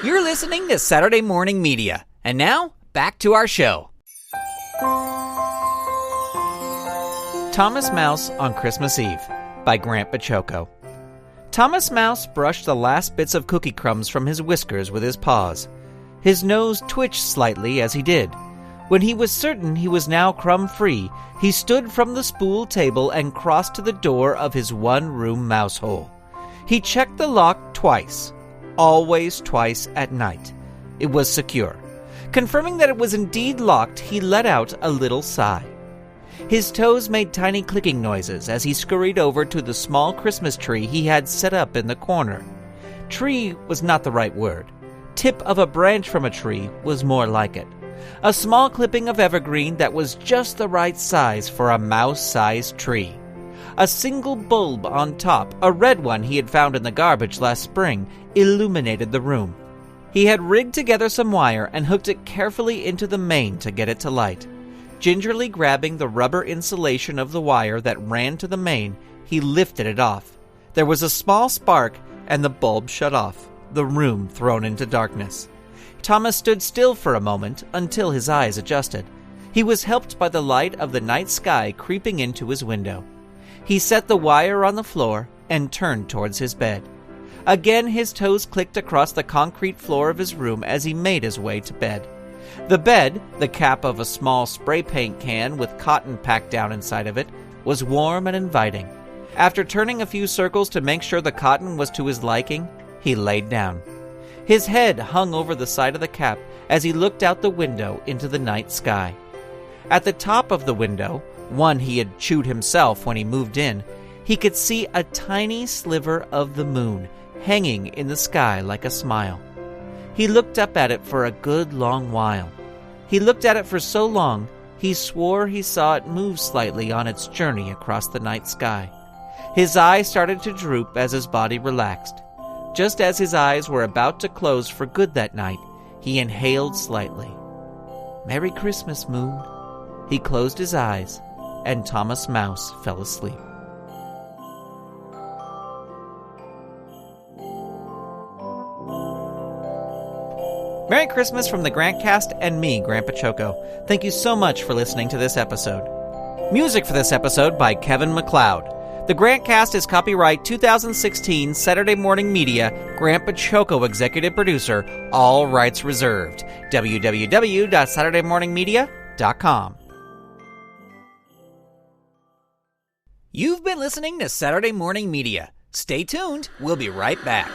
You're listening to Saturday Morning Media. And now, back to our show. Thomas Mouse on Christmas Eve by Baciocco. Thomas Mouse brushed the last bits of cookie crumbs from his whiskers with his paws. His nose twitched slightly as he did. When he was certain he was now crumb-free, he stood from the spool table and crossed to the door of his one-room mouse hole. He checked the lock twice, always twice at night. It was secure. Confirming that it was indeed locked, he let out a little sigh. His toes made tiny clicking noises as he scurried over to the small Christmas tree he had set up in the corner. Tree was not the right word. Tip of a branch from a tree was more like it. A small clipping of evergreen that was just the right size for a mouse-sized tree. A single bulb on top, a red one he had found in the garbage last spring, illuminated the room. He had rigged together some wire and hooked it carefully into the main to get it to light. Gingerly grabbing the rubber insulation of the wire that ran to the main, he lifted it off. There was a small spark, and the bulb shut off, the room thrown into darkness. Thomas stood still for a moment until his eyes adjusted. He was helped by the light of the night sky creeping into his window. He set the wire on the floor and turned towards his bed. Again his toes clicked across the concrete floor of his room as he made his way to bed. The bed, the cap of a small spray paint can with cotton packed down inside of it, was warm and inviting. After turning a few circles to make sure the cotton was to his liking, he laid down. His head hung over the side of the cap as he looked out the window into the night sky. At the top of the window, one he had chewed himself when he moved in, he could see a tiny sliver of the moon hanging in the sky like a smile. He looked up at it for a good long while. He looked at it for so long, he swore he saw it move slightly on its journey across the night sky. His eyes started to droop as his body relaxed. Just as his eyes were about to close for good that night, he inhaled slightly. "Merry Christmas, Moon." He closed his eyes, and Thomas Mouse fell asleep. Merry Christmas from the GrantCast and me, Baciocco. Thank you so much for listening to this episode. Music for this episode by Kevin MacLeod. The GrantCast is copyright 2016 Saturday Morning Media, Baciocco executive producer, all rights reserved. www.saturdaymorningmedia.com. You've been listening to Saturday Morning Media. Stay tuned. We'll be right back.